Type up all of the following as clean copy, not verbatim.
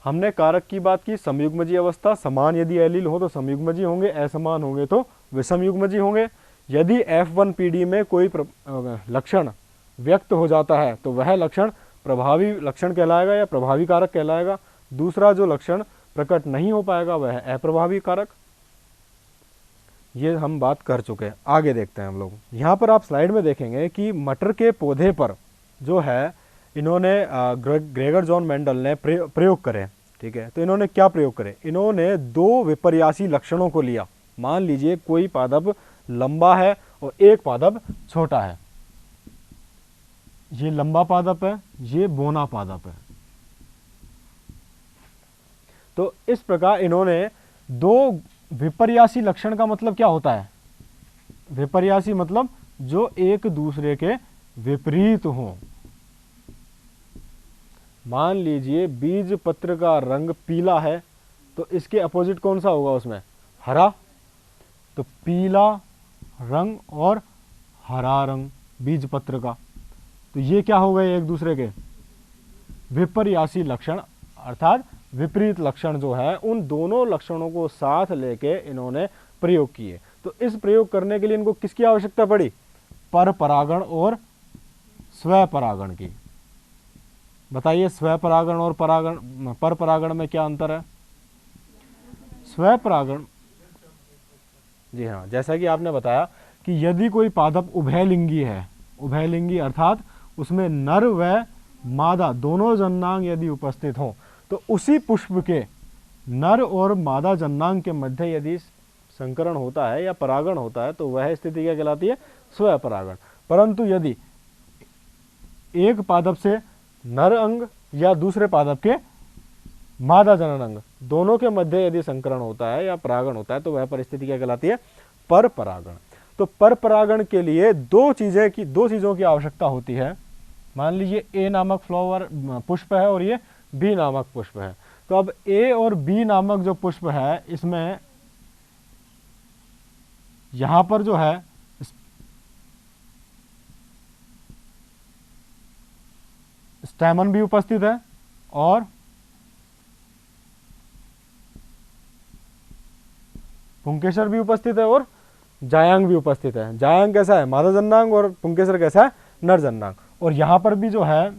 हमने कारक की बात की, समयुग्मजीय अवस्था, समान यदि एलील हो तो समयुग्मजीय होंगे, असमान होंगे तो विषमयुग्मजीय होंगे। यदि F1PD में कोई लक्षण व्यक्त हो जाता है तो वह लक्षण प्रभावी लक्षण कहलाएगा या प्रभावी कारक कहलाएगा। दूसरा जो लक्षण प्रकट नहीं हो पाएगा वह अप्रभावी कारक। ये हम बात कर चुके हैं। आगे देखते हैं हम लोग। यहाँ पर आप स्लाइड में देखेंगे कि मटर के पौधे पर जो है इन्होंने ग्रेगर जॉन मेंडल ने प्रयोग करे, ठीक है। तो इन्होंने क्या प्रयोग करे, इन्होंने दो विपर्यासी लक्षणों को लिया। मान लीजिए कोई पादप लंबा है और एक पादप छोटा है, ये लंबा पादप है, ये बोना पादप है। तो इस प्रकार इन्होंने दो विपर्यासी लक्षण का मतलब क्या होता है, विपर्यासी मतलब जो एक दूसरे के विपरीत हों। मान लीजिए बीज पत्र का रंग पीला है तो इसके अपोजिट कौन सा होगा, उसमें हरा। तो पीला रंग और हरा रंग बीज पत्र का, तो ये क्या हो गए, एक दूसरे के विपर्यासी लक्षण, अर्थात विपरीत लक्षण जो है उन दोनों लक्षणों को साथ लेके इन्होंने प्रयोग किए। तो इस प्रयोग करने के लिए इनको किसकी आवश्यकता पड़ी, पर परागण और स्व परागण की। बताइए स्व परागण और परागण, पर परागण में क्या अंतर है। स्व परागण, जी हाँ, जैसा कि आपने बताया कि यदि कोई पादप उभयलिंगी है, उभयलिंगी अर्थात उसमें नर व मादा दोनों जननांग यदि उपस्थित हो, तो उसी पुष्प के नर और मादा जननांग के मध्य यदि संकरण होता है या परागण होता है तो वह स्थिति क्या कहलाती है, स्व परागण। परंतु यदि एक पादप से नर अंग या दूसरे पादप के मादा जनन अंग दोनों के मध्य यदि संकरण होता है या परागण होता है तो वह परिस्थिति क्या कहलाती है, पर परागण। तो पर परागण के लिए दो चीजों की आवश्यकता होती है। मान लीजिए ए नामक फ्लावर पुष्प है और ये बी नामक पुष्प है। तो अब ए और बी नामक जो पुष्प है इसमें यहां पर जो है स्टैमन भी उपस्थित है और पुंकेसर भी उपस्थित है और जायांग भी उपस्थित है। जायांग कैसा है, मादा जननांग, और पुंकेसर कैसा है, नर जननांग। और यहां पर भी जो है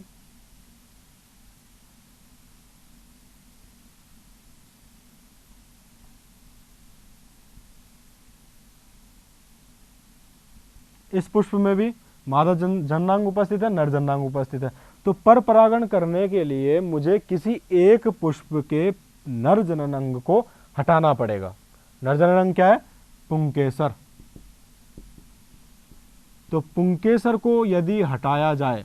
इस पुष्प में भी मादा जननांग उपस्थित है, नर जननांग उपस्थित है। तो पर परागण करने के लिए मुझे किसी एक पुष्प के नर जननांग को हटाना पड़ेगा। नर जननांग क्या है, पुंकेसर। तो पुंकेसर को यदि हटाया जाए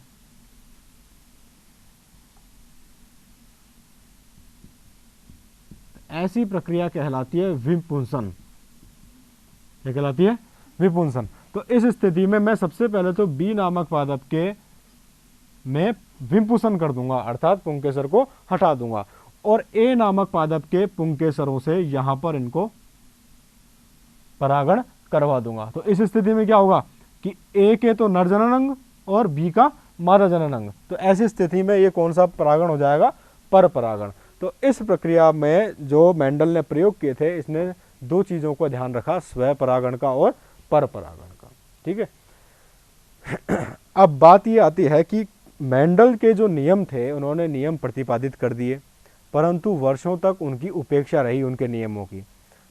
ऐसी प्रक्रिया कहलाती है विपुंसन। क्या कहलाती है, विपुंसन। तो इस स्थिति में मैं सबसे पहले तो बी नामक पादप के में विपुंसन कर दूंगा, अर्थात पुंकेसर को हटा दूंगा, और ए नामक पादप के पुंकेसरों से यहां पर इनको परागण करवा दूंगा। तो इस स्थिति में क्या होगा कि ए के तो नर जनन अंग और बी का मादा जनन अंग। तो ऐसी स्थिति में ये कौन सा परागण हो जाएगा, पर परागण। तो इस प्रक्रिया में जो मेंडल ने प्रयोग किए थे इसने दो चीजों का ध्यान रखा, स्व परागण का और पर परागण का। ठीक है। अब बात ये आती है कि मेंडल के जो नियम थे उन्होंने नियम प्रतिपादित कर दिए, परंतु वर्षों तक उनकी उपेक्षा रही उनके नियमों की।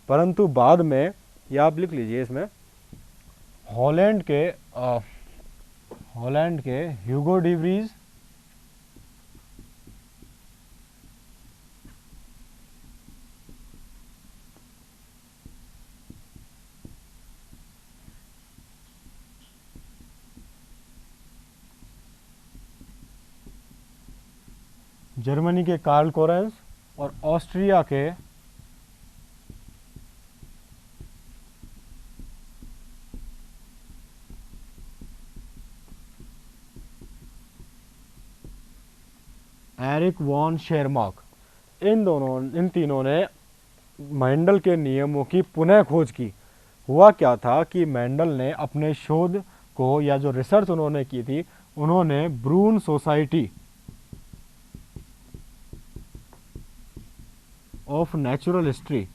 परंतु बाद में, या आप लिख लीजिए इसमें, हॉलैंड के ह्यूगो डी व्रीज जर्मनी के कार्ल कोरेंस और ऑस्ट्रिया के एरिक वॉन शेरमार्क, इन तीनों ने मेंडल के नियमों की पुनः खोज की। हुआ क्या था कि मेंडल ने अपने शोध को, या जो रिसर्च उन्होंने की थी, उन्होंने Brunn Society of Natural History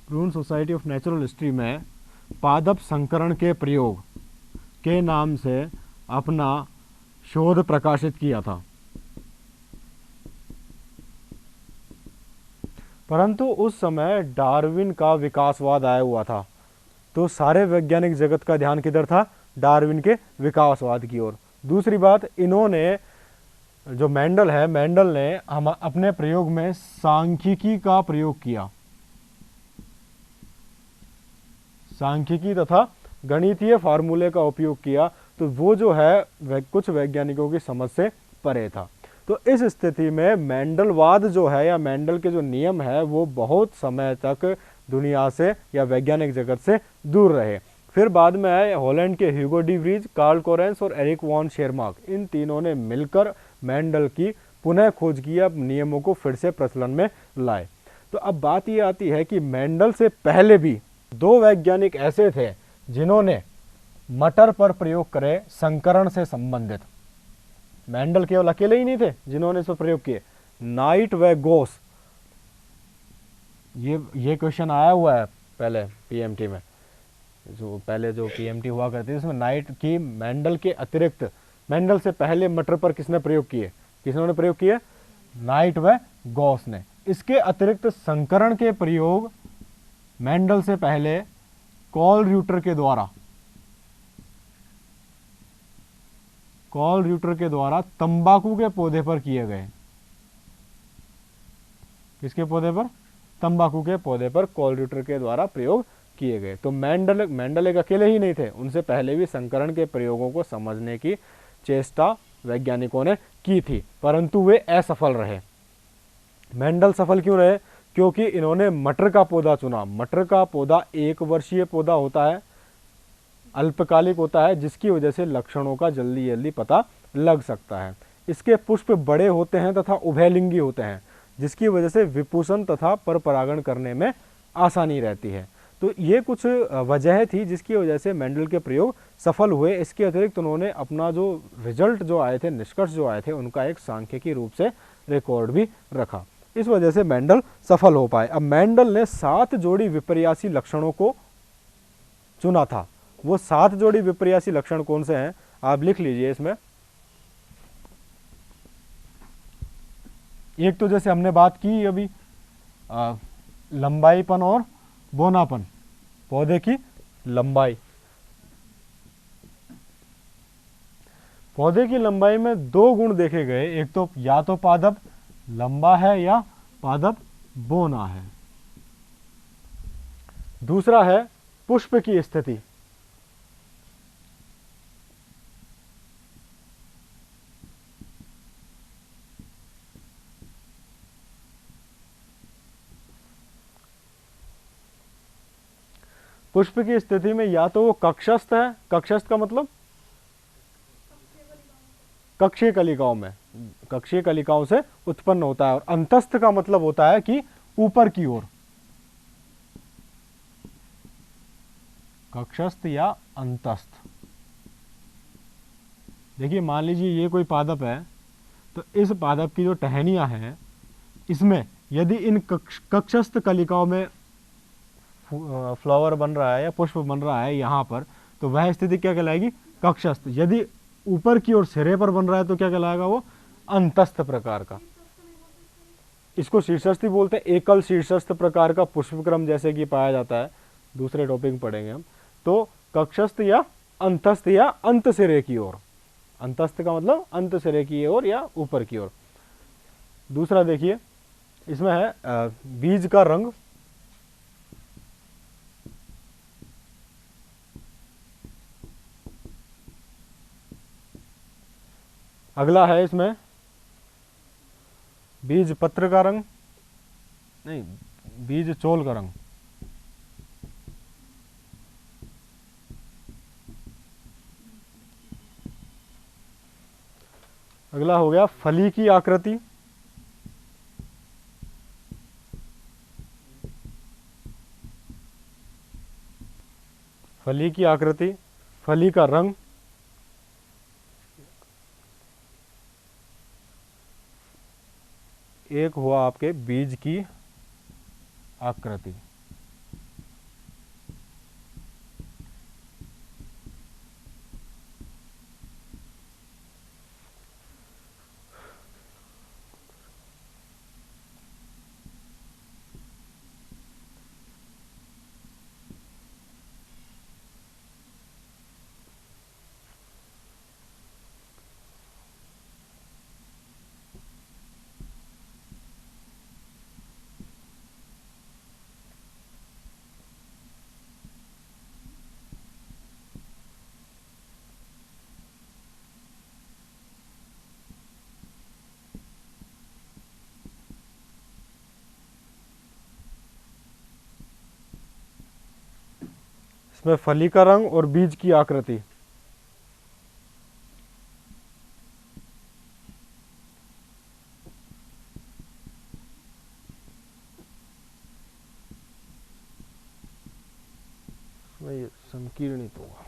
Brunn Society of Natural History में पादप संकरण के प्रयोग के नाम से अपना शोध प्रकाशित किया था। परंतु उस समय डार्विन का विकासवाद आया हुआ था, तो सारे वैज्ञानिक जगत का ध्यान किधर था? डार्विन के विकासवाद की ओर। दूसरी बात, इन्होंने जो मेंडल है, मेंडल ने हम अपने प्रयोग में सांख्यिकी का प्रयोग किया, सांख्यिकी तथा गणितीय फार्मूले का उपयोग किया, तो वो जो है कुछ वैज्ञानिकों की समझ से परे था। तो इस स्थिति में मेंडलवाद जो है या मेंडल के जो नियम है वो बहुत समय तक दुनिया से या वैज्ञानिक जगत से दूर रहे। फिर बाद में आए हॉलैंड के Hugo de Vries, Carl Correns और एरिक वॉन शेरमार्क। इन तीनों ने मिलकर मेंडल की पुनः खोज की, अब नियमों को फिर से प्रचलन में लाए। तो अब बात ये आती है कि मेंडल से पहले भी दो वैज्ञानिक ऐसे थे जिन्होंने मटर पर प्रयोग करे संकरण से संबंधित। मेंडल केवल अकेले ही नहीं थे जिन्होंने इस पर प्रयोग किए, नाइट व गोस। ये क्वेश्चन आया हुआ है पहले पीएमटी में, जो पहले जो पीएमटी हुआ करती थी उसमें नाइट की मेंडल के अतिरिक्त, मेंडल से पहले मटर पर किसने प्रयोग किए? किसने प्रयोग किए? नाइट व गॉस ने। इसके अतिरिक्त संकरण के प्रयोग मेंडल से पहले कॉल र्यूटर के द्वारा तंबाकू के पौधे पर किए गए। किसके पौधे पर? तंबाकू के पौधे पर कॉल र्यूटर के द्वारा प्रयोग किए गए। तो मेंडल एक अकेले ही नहीं थे, उनसे पहले भी संकरण के प्रयोगों को समझने की चेष्टा वैज्ञानिकों ने की थी, परंतु वे असफल रहे। मेंडल सफल क्यों रहे? क्योंकि इन्होंने मटर का पौधा चुना। मटर का पौधा एक वर्षीय पौधा होता है, अल्पकालिक होता है, जिसकी वजह से लक्षणों का जल्दी जल्दी पता लग सकता है। इसके पुष्प बड़े होते हैं तथा उभयलिंगी होते हैं, जिसकी वजह से विपुषण तथा परपरागण करने में आसानी रहती है। तो ये कुछ वजह थी जिसकी वजह से मेंडल के प्रयोग सफल हुए। इसके अतिरिक्त उन्होंने अपना जो रिजल्ट जो आए थे, निष्कर्ष जो आए थे, उनका एक सांख्यिकी रूप से रिकॉर्ड भी रखा। इस वजह से मेंडल सफल हो पाए। अब मेंडल ने 7 जोड़ी विपर्यासी लक्षणों को चुना था। वो 7 जोड़ी विपर्यासी लक्षण कौन से हैं आप लिख लीजिए इसमें। एक तो जैसे हमने बात की अभी लंबाईपन और बोनापन, पौधे की लंबाई। पौधे की लंबाई में 2 गुण देखे गए, एक तो या तो पादप लंबा है या पादप बोना है। दूसरा है पुष्प की स्थिति। पुष्प की स्थिति में या तो वो कक्षस्थ है, कक्षस्थ का मतलब कक्षीय कलिकाओं में, कक्षीय कलिकाओं से उत्पन्न होता है, और अंतस्थ का मतलब होता है कि ऊपर की ओर, कक्षस्थ या अंतस्थ। देखिए मान लीजिए ये कोई पादप है, तो इस पादप की जो टहनियां हैं इसमें यदि इन कक्षस्थ कलिकाओं में फ्लावर बन रहा है या पुष्प बन रहा है यहाँ पर, तो वह स्थिति क्या कहलाएगी? कक्षस्थ। यदि ऊपर की ओर सिरे पर बन रहा है तो क्या कहलाएगा? वो अंतस्थ प्रकार का। इसको शीर्षस्थ बोलते हैं। एकल शीर्षस्थ प्रकार का पुष्पक्रम जैसे कि पाया जाता है, दूसरे टॉपिक में पढ़ेंगे हम। तो कक्षस्थ या अंतस्थ या अंत सिरे की ओर। अंतस्थ का मतलब अंत सिरे की ओर या ऊपर की ओर। दूसरा देखिए इसमें है बीज का रंग। अगला है इसमें बीज पत्र का रंग, नहीं बीज चोल का रंग। अगला हो गया फली की आकृति। फली की आकृति, फली का रंग, एक हुआ आपके बीज की आकृति। इसमें फली का रंग और बीज की आकृति। इसमें ये संकीर्णित होगा।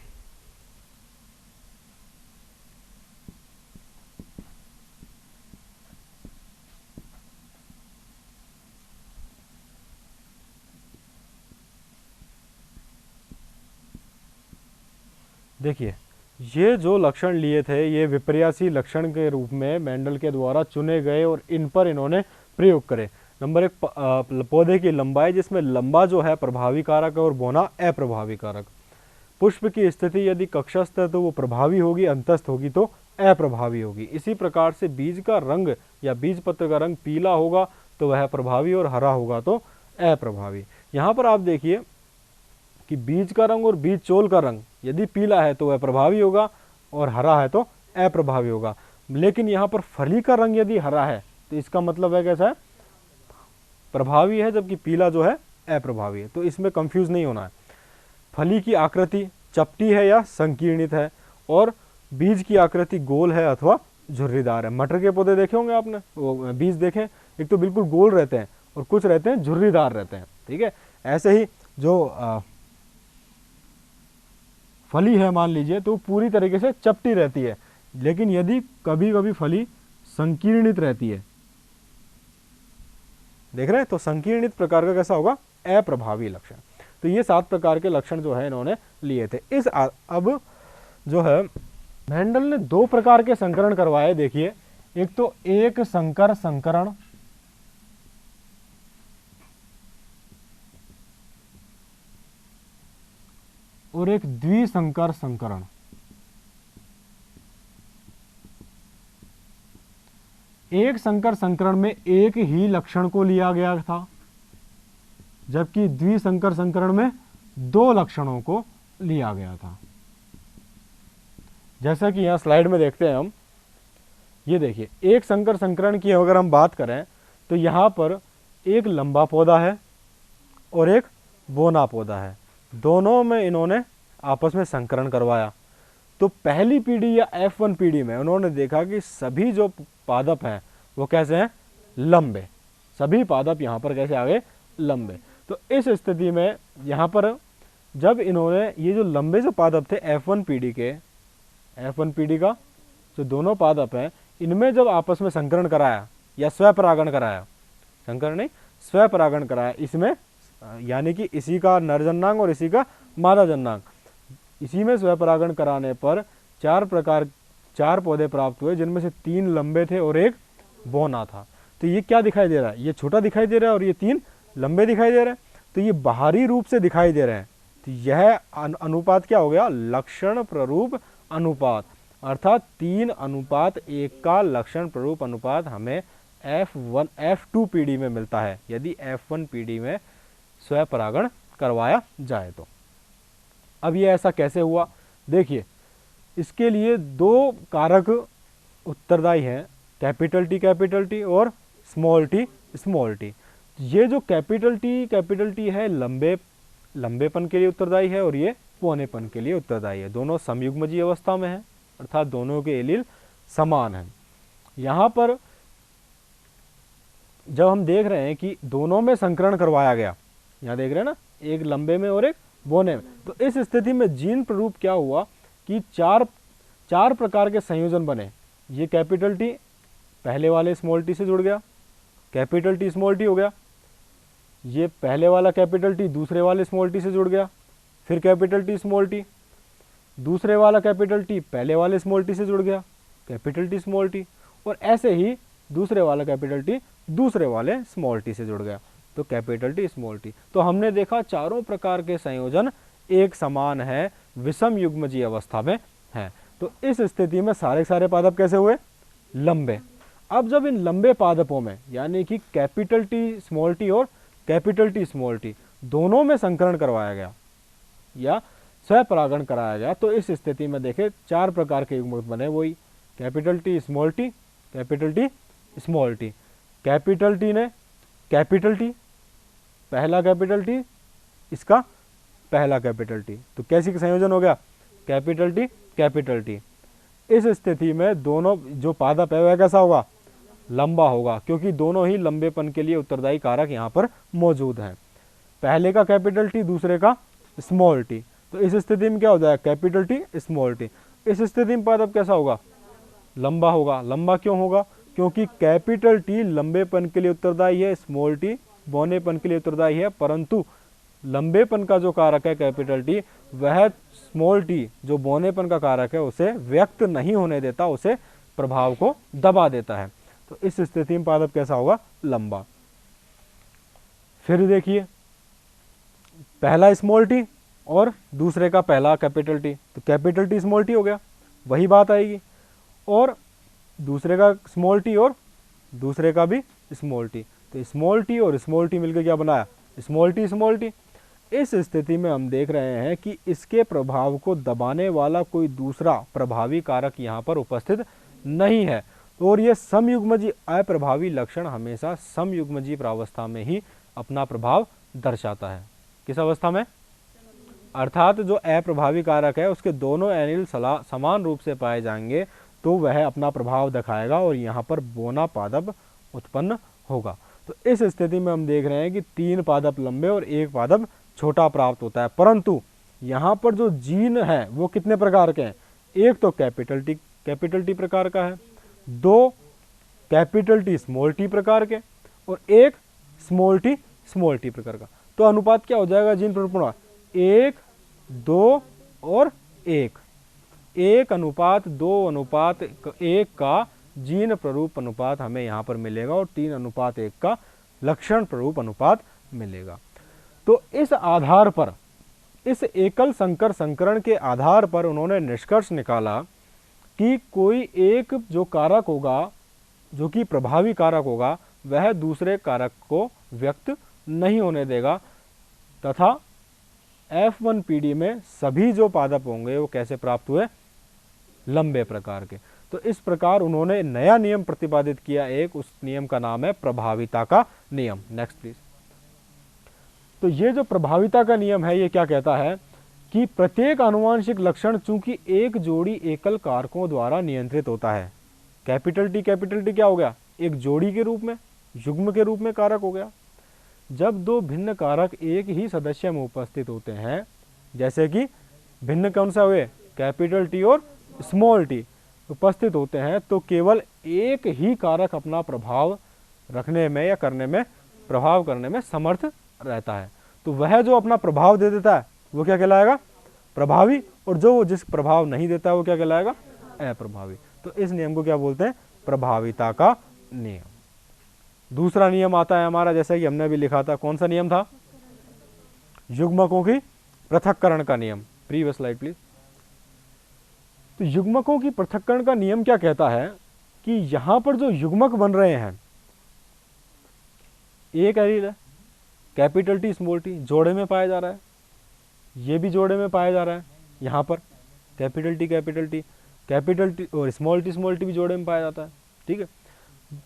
देखिए, ये जो लक्षण लिए थे ये विपर्यासी लक्षण के रूप में मेंडल के द्वारा चुने गए और इन पर इन्होंने प्रयोग करे। नंबर 1, पौधे की लंबाई, जिसमें लंबा जो है प्रभावी कारक और बौना अप्रभावी कारक। पुष्प की स्थिति, यदि कक्षस्थ है तो वो प्रभावी होगी, अंतस्थ होगी तो अप्रभावी होगी। इसी प्रकार से बीज का रंग या बीज पत्र का रंग पीला होगा तो वह प्रभावी और हरा होगा तो अप्रभावी। यहाँ पर आप देखिए कि बीज का रंग और बीज चोल का रंग यदि पीला है तो वह प्रभावी होगा और हरा है तो अप्रभावी होगा। लेकिन यहाँ पर फली का रंग यदि हरा है तो इसका मतलब है कैसा है, प्रभावी है, जबकि पीला जो है अप्रभावी है। तो इसमें कंफ्यूज नहीं होना है। फली की आकृति चपटी है या संकीर्णित है, और बीज की आकृति गोल है अथवा झुर्रीदार है। मटर के पौधे देखे होंगे आपने, वो बीज देखें, एक तो बिल्कुल गोल रहते हैं और कुछ रहते हैं झुर्रीदार रहते हैं। ठीक है, ऐसे ही जो फली है मान लीजिए तो पूरी तरीके से चपटी रहती है, लेकिन यदि कभी कभी फली संकीर्णित रहती है, देख रहे हैं, तो संकीर्णित प्रकार का कैसा होगा, अप्रभावी लक्षण। तो ये 7 प्रकार के लक्षण जो है इन्होंने लिए थे। अब जो है मेंडल ने 2 प्रकार के संकरण करवाए। देखिए, एक तो एक संकर संकरण, और एक द्विसंकर संकरण। एक संकर संकरण में एक ही लक्षण को लिया गया था, जबकि द्विसंकर संकरण में 2 लक्षणों को लिया गया था। जैसा कि यहां स्लाइड में देखते हैं हम, ये देखिए, एक संकर संकरण की अगर हम बात करें तो यहां पर एक लंबा पौधा है और एक बोना पौधा है। दोनों में इन्होंने आपस में संकरण करवाया। तो पहली पीढ़ी या F1 पीढ़ी में उन्होंने देखा कि सभी जो पादप हैं वो कैसे हैं, लंबे। सभी पादप यहाँ पर कैसे आ गए, लंबे। तो इस स्थिति में यहाँ पर जब इन्होंने ये जो लंबे जो पादप थे F1 पीढ़ी के, F1 पीढ़ी का जो दोनों पादप हैं, इनमें जब आपस में संकरण कराया या स्वपरागण कराया, संकरण नहीं स्वपरागण कराया, इसमें यानी कि इसी का नर जन्नांग और इसी का मादा जन्नांग, इसी में स्वपरागण कराने पर 4 पौधे प्राप्त हुए, जिनमें से 3 लंबे थे और एक बौना था। तो ये क्या दिखाई दे रहा है, ये छोटा दिखाई दे रहा है और ये 3 लंबे दिखाई दे रहे हैं। तो ये बाहरी रूप से दिखाई दे रहे हैं। तो यह अनुपात क्या हो गया, लक्षण प्ररूप अनुपात, अर्थात 3:1 का लक्षण प्ररूप अनुपात हमें F1 F2 पीढ़ी में मिलता है, यदि F1 पीढ़ी में स्वपरागण करवाया जाए तो। अब ये ऐसा कैसे हुआ, देखिए, इसके लिए 2 कारक उत्तरदायी हैं, कैपिटल T और स्मॉल t। ये जो कैपिटल T है लंबेपन के लिए उत्तरदायी है और ये पौनेपन के लिए उत्तरदायी है। दोनों समयुग्मजीय अवस्था में है, अर्थात दोनों के एलील समान हैं। यहाँ पर जब हम देख रहे हैं कि दोनों में संकरण करवाया गया, यहाँ देख रहे हैं ना, एक लंबे में और एक बोने में। तो इस स्थिति में जीन प्ररूप क्या हुआ कि चार प्रकार के संयोजन बने। ये कैपिटल टी पहले वाले स्मॉल टी से जुड़ गया, कैपिटल टी स्मॉल टी हो गया, ये पहले वाला कैपिटल टी दूसरे वाले स्मॉल टी से जुड़ गया, फिर कैपिटल टी स्मॉल टी, दूसरे वाला कैपिटल टी पहले वाले स्मॉल टी से जुड़ गया, कैपिटल टी स्मॉल टी, और ऐसे ही दूसरे वाला कैपिटल टी दूसरे वाले स्मॉल टी से जुड़ गया, तो कैपिटल टी स्मॉल टी। तो हमने देखा चारों प्रकार के संयोजन एक समान है, विषम युग्मजीय अवस्था में है। तो इस स्थिति में सारे पादप कैसे हुए? लंबे। अब जब इन लंबे पादपों में यानी कि कैपिटल टी स्मॉल टी और कैपिटल टी स्मॉल टी दोनों में संकरण करवाया गया या स्वपरागण कराया गया, तो इस स्थिति में देखें चार प्रकार के युग्मक बने, वही capital T small T, capital T small T, capital T ने कैपिटल टी पहला कैपिटल टी इसका पहला कैपिटल टी, तो कैसी संयोजन हो गया? Capital T capital T. इस स्थिति में दोनों जो पादप है वह कैसा होगा? लंबा होगा, क्योंकि दोनों ही लंबेपन के लिए उत्तरदायी कारक यहाँ पर मौजूद हैं। पहले का कैपिटल टी दूसरे का स्मॉल टी, तो इस स्थिति में क्या हो जाएगा? Capital T small T. इस स्थिति में पादप कैसा होगा? लंबा होगा। लंबा क्यों होगा? क्योंकि कैपिटल टी लंबेपन के लिए उत्तरदायी है, स्मॉल टी बौनेपन के लिए उत्तरदायी है, परंतु लंबेपन का जो कारक है कैपिटल टी वह स्मॉल टी जो बौनेपन का कारक है उसे व्यक्त नहीं होने देता, उसे प्रभाव को दबा देता है। तो इस स्थिति में पादप कैसा होगा? लंबा। फिर देखिए पहला स्मॉल टी और दूसरे का पहला कैपिटल टी, तो कैपिटल टी स्मॉल टी हो गया, वही बात आएगी, और दूसरे का स्मॉल टी और दूसरे का भी स्मॉल टी, तो स्मॉल टी और स्मॉल टी मिलकर क्या बनाया? Small T small T. इस स्थिति में हम देख रहे हैं कि इसके प्रभाव को दबाने वाला कोई दूसरा प्रभावी कारक यहाँ पर उपस्थित नहीं है, और यह समयुग्मजीय अप्रभावी लक्षण हमेशा समयुग्मजीय प्रावस्था में ही अपना प्रभाव दर्शाता है। किस अवस्था में? अर्थात जो अप्रभावी कारक है उसके दोनों एनिल समान रूप से पाए जाएंगे तो वह अपना प्रभाव दिखाएगा और यहाँ पर बोना पादप उत्पन्न होगा। तो इस स्थिति में हम देख रहे हैं कि 3 पादप लंबे और 1 पादप छोटा प्राप्त होता है, परंतु यहाँ पर जो जीन है वो कितने प्रकार के हैं? एक तो कैपिटल टी प्रकार का है, 2 कैपिटल टी स्मॉल टी प्रकार के, और 1 स्मॉल टी प्रकार का। तो अनुपात क्या हो जाएगा जीन प्ररूपण? 1, 2 और 1, 1 अनुपात 2 अनुपात 1 का जीन प्ररूप अनुपात हमें यहाँ पर मिलेगा, और 3 अनुपात 1 का लक्षण प्ररूप अनुपात मिलेगा। तो इस आधार पर, इस एकल संकर संकरण के आधार पर उन्होंने निष्कर्ष निकाला कि कोई एक जो कारक होगा जो कि प्रभावी कारक होगा वह दूसरे कारक को व्यक्त नहीं होने देगा, तथा F1 पीढ़ी में सभी जो पादप होंगे वो कैसे प्राप्त हुए? लंबे प्रकार के। तो इस प्रकार उन्होंने नया नियम प्रतिपादित किया, एक उस नियम का नाम है प्रभाविता का नियम। Next please. तो ये जो प्रभाविता का नियम है ये क्या कहता है कि प्रत्येक आनुवांशिक लक्षण चूंकि एक जोड़ी एकल कारकों द्वारा नियंत्रित होता है। कैपिटल टी क्या हो गया? एक जोड़ी के रूप में, युग्म के रूप में कारक हो गया। जब 2 भिन्न कारक एक ही सदस्य में उपस्थित होते हैं, जैसे कि भिन्न कौन सा हुए? कैपिटल टी और स्मॉल टी उपस्थित होते हैं, तो केवल एक ही कारक अपना प्रभाव रखने में या करने में, प्रभाव करने में समर्थ रहता है। तो वह जो अपना प्रभाव दे देता है वो क्या कहलाएगा? प्रभावी, और जो जिस प्रभाव नहीं देता है वो क्या कहलाएगा? अप्रभावी। तो इस नियम को क्या बोलते हैं? प्रभाविता का नियम। दूसरा नियम आता है हमारा, जैसा कि हमने भी लिखा था, कौन सा नियम था? युग्मकों की पृथक्करण का नियम। Previous slide please. तो युग्मकों की पृथक्करण का नियम क्या कहता है कि यहां पर जो युग्मक बन रहे हैं, एक एलील है, कैपिटल टी स्मॉल टी जोड़े में पाया जा रहा है, ये भी जोड़े में पाया जा रहा है, यहाँ पर कैपिटल टी और स्मॉल टी भी जोड़े में पाया जाता है। ठीक है,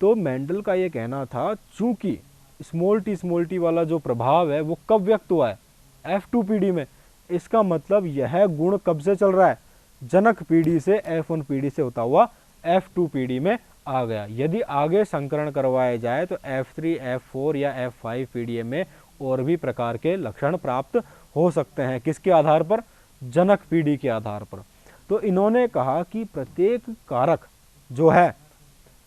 तो मेंडल का ये कहना था चूंकि स्मॉल टी वाला जो प्रभाव है वो कब व्यक्त हुआ है? F2 पीढ़ी में। इसका मतलब यह गुण कब से चल रहा है? जनक पीढ़ी से, F1 पीढ़ी से होता हुआ F2 पीढ़ी में आ गया। यदि आगे संकरण करवाए जाए तो F3, F4 या F5 पीढ़ी में और भी प्रकार के लक्षण प्राप्त हो सकते हैं, किसके आधार पर, जनक पीढ़ी के आधार पर। तो इन्होंने कहा कि प्रत्येक कारक जो है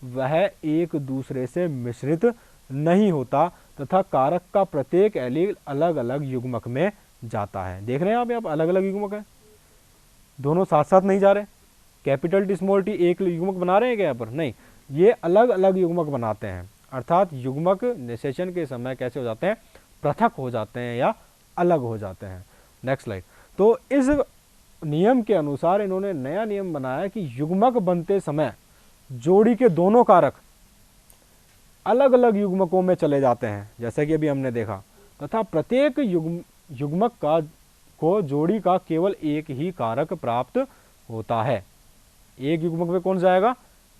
वह एक दूसरे से मिश्रित नहीं होता तथा कारक का प्रत्येक एलील अलग अलग युग्मक में जाता है। देख रहे हैं आप यहाँ अलग अलग युग्मक है, दोनों साथ साथ नहीं जा रहे। कैपिटल टी स्मॉल टी एक युग्मक बना रहे हैं क्या यहाँ पर, नहीं, ये अलग अलग युग्मक बनाते हैं। अर्थात युग्मक निषेचन के समय कैसे हो जाते हैं, पृथक हो जाते हैं या अलग हो जाते हैं। Next slide. तो इस नियम के अनुसार इन्होंने नया नियम बनाया कि युग्मक बनते समय जोड़ी के दोनों कारक अलग अलग युग्मकों में चले जाते हैं, जैसे कि अभी हमने देखा, तथा प्रत्येक युग्मक को जोड़ी का केवल एक ही कारक प्राप्त होता है। एक युग्मक में कौन जाएगा,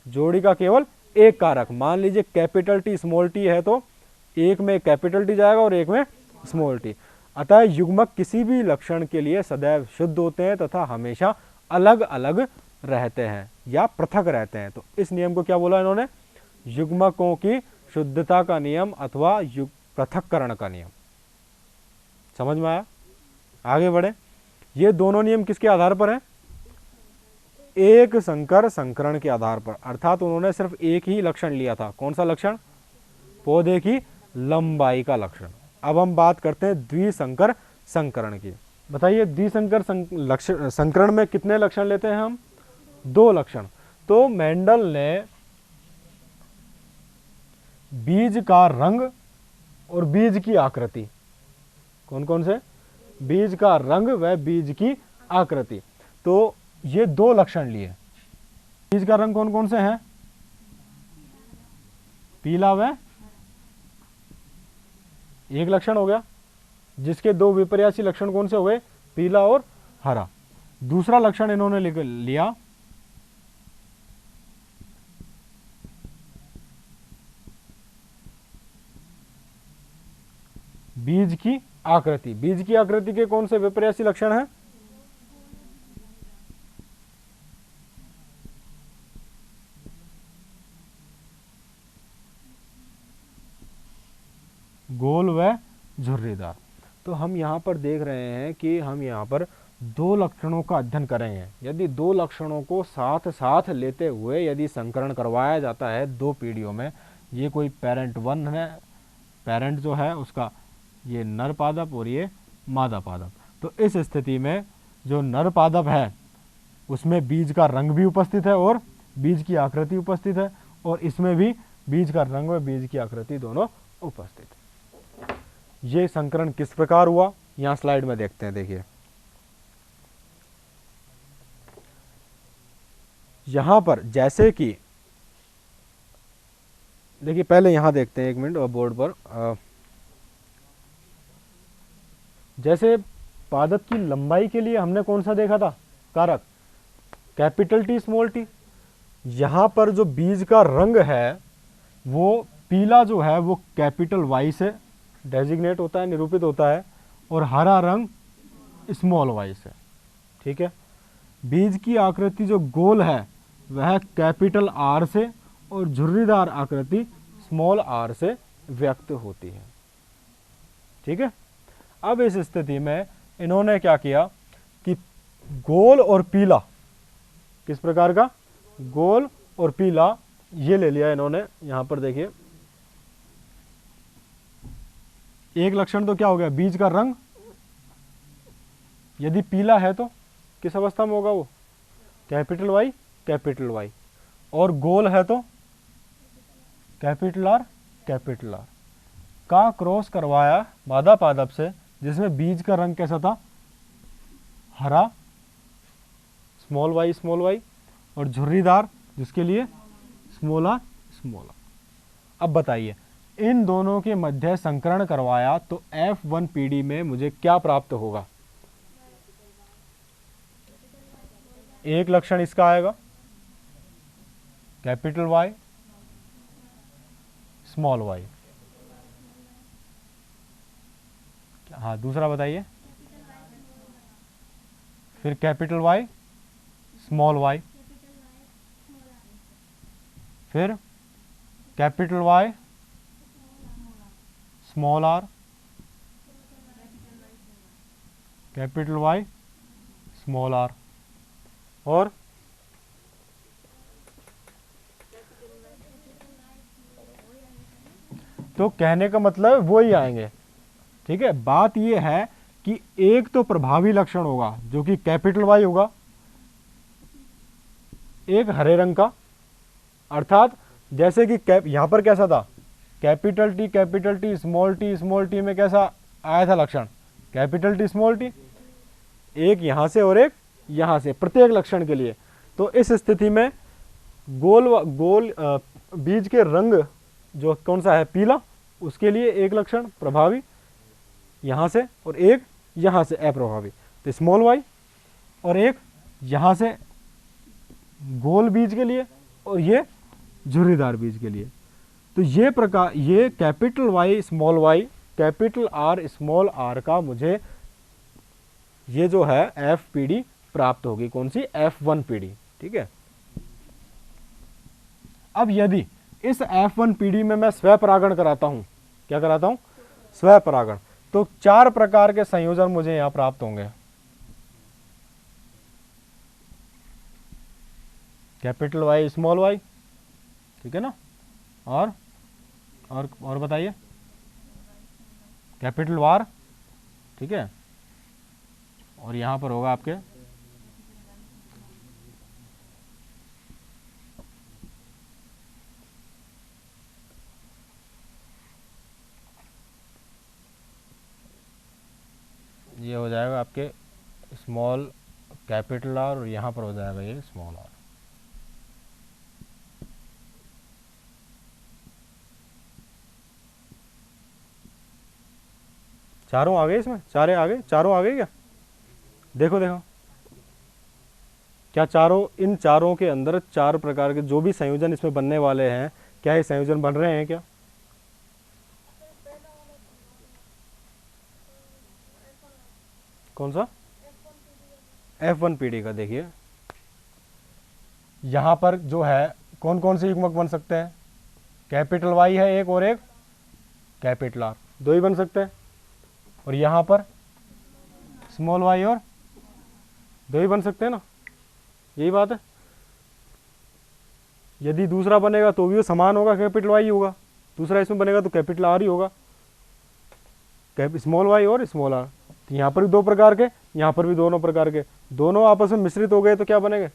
जोड़ी का केवल एक कारक। मान लीजिए कैपिटल टी स्मॉल टी है तो एक में कैपिटल टी जाएगा और एक में स्मॉल टी। अतः युग्मक किसी भी लक्षण के लिए सदैव शुद्ध होते हैं तथा हमेशा अलग अलग रहते हैं या पृथक रहते हैं। तो इस नियम को क्या बोला इन्होंने, युग्मकों की शुद्धता का नियम अथवा पृथक्करण का नियम। समझ में आया, आगे बढ़े। ये दोनों नियम किसके आधार पर है, एक संकर संकरण के आधार पर। अर्थात उन्होंने सिर्फ एक ही लक्षण लिया था, कौन सा लक्षण, पौधे की लंबाई का लक्षण। अब हम बात करते हैं द्विसंकर संकरण की। बताइए द्विसंकर संकरण में कितने लक्षण लेते हैं हम, 2 लक्षण। तो मेंडल ने बीज का रंग और बीज की आकृति, कौन कौन से, बीज का रंग व बीज की आकृति, तो ये 2 लक्षण लिए। बीज का रंग कौन कौन से हैं, पीला व, एक लक्षण हो गया, जिसके 2 विपर्यासी लक्षण कौन से हो गए, पीला और हरा। दूसरा लक्षण इन्होंने लिया बीज की आकृति। बीज की आकृति के कौन से विपर्यासी लक्षण हैं, गोल व झुर्रीदार। तो हम यहाँ पर देख रहे हैं कि हम यहाँ पर 2 लक्षणों का अध्ययन कर रहे हैं। यदि 2 लक्षणों को साथ साथ लेते हुए यदि संकरण करवाया जाता है 2 पीढ़ियों में, ये कोई पेरेंट 1 है, पेरेंट जो है उसका ये नर पादप और ये मादा पादप, तो इस स्थिति में जो नर पादप है उसमें बीज का रंग भी उपस्थित है और बीज की आकृति उपस्थित है, और इसमें भी बीज का रंग व बीज की आकृति दोनों उपस्थित है। ये संकरण किस प्रकार हुआ, यहां स्लाइड में देखते हैं। देखिए यहां पर जैसे कि देखिए, पहले यहां देखते हैं, 1 मिनट, और बोर्ड पर जैसे पादप की लंबाई के लिए हमने कौन सा देखा था कारक, कैपिटल टी स्मॉल टी। यहां पर जो बीज का रंग है वो पीला जो है वो कैपिटल वाई से डेजिग्नेट होता है, निरूपित होता है, और हरा रंग स्मॉल वाई से, ठीक है। बीज की आकृति जो गोल है वह कैपिटल आर से और झुर्रीदार आकृति स्मॉल आर से व्यक्त होती है, ठीक है। अब इस स्थिति में इन्होंने क्या किया कि गोल और पीला, किस प्रकार का, गोल और पीला, ये ले लिया इन्होंने। यहां पर देखिए एक लक्षण तो क्या हो गया, बीज का रंग यदि पीला है तो किस अवस्था में होगा वो, कैपिटल वाई, और गोल है तो कैपिटल आर का क्रॉस करवाया मादा पादप से, जिसमें बीज का रंग कैसा था, हरा, स्मॉल वाई, और झुर्रीदार जिसके लिए स्मॉल आर। अब बताइए इन दोनों के मध्य संकरण करवाया तो F1 पीढ़ी में मुझे क्या प्राप्त होगा, एक लक्षण इसका आएगा कैपिटल वाई, स्मॉल वाई। हाँ, दूसरा बताइए, फिर कैपिटल वाई, स्मॉल वाई, फिर capital Y, small R, capital Y small R. और तो कहने का मतलब वो ही आएंगे। ठीक है, बात ये है कि एक तो प्रभावी लक्षण होगा जो कि कैपिटल वाई होगा, एक हरे रंग का, अर्थात जैसे कि यहां पर कैसा था, कैपिटल टी स्मॉल टी में कैसा आया था लक्षण, कैपिटल टी स्मॉल टी, एक यहां से और एक यहां से, प्रत्येक लक्षण के लिए। तो इस स्थिति में गोल बीज के रंग जो कौन सा है, पीला, उसके लिए एक लक्षण प्रभावी यहां से और एक यहां से अप्रभावी, तो स्मॉल वाई, और एक यहां से गोल बीज के लिए और ये झुर्रीदार बीज के लिए। तो ये प्रकार, ये capital Y small Y capital R small R का मुझे ये जो है एफ पीडी प्राप्त होगी, कौन सी, F1 पीडी। ठीक है, अब यदि इस F1 पीडी में मैं स्वपरागण कराता हूं, क्या कराता हूं, स्वपरागण, तो 4 प्रकार के संयोजन मुझे यहां प्राप्त होंगे। कैपिटल वाई स्मॉल वाई, ठीक है ना, और बताइए, कैपिटल वार, ठीक है, और यहां पर होगा आपके ये हो जाएगा आपके स्मॉल कैपिटल आर, और यहां पर हो जाएगा ये स्मॉल आर। चारों आ गए, इसमें चारे आ गए, चारों आ गए क्या, देखो देखो, क्या चारों, इन चारों के अंदर 4 प्रकार के जो भी संयोजन इसमें बनने वाले हैं, क्या ये संयोजन बन रहे हैं क्या, कौन सा, F1 पीडी का। देखिए यहां पर जो है कौन कौन से युग्मक बन सकते हैं, कैपिटल वाई है एक और एक कैपिटल आर, 2 ही बन सकते हैं, और यहां पर स्मॉल वाई और 2 ही बन सकते हैं ना, यही बात है। यदि दूसरा बनेगा तो भी वो समान होगा, कैपिटल वाई होगा, दूसरा इसमें बनेगा तो कैपिटल आर ही होगा, स्मॉल वाई और स्मॉल आर। तो यहाँ पर भी 2 प्रकार के, यहाँ पर भी दोनों प्रकार के, दोनों आपस में मिश्रित हो गए तो क्या बनेंगे,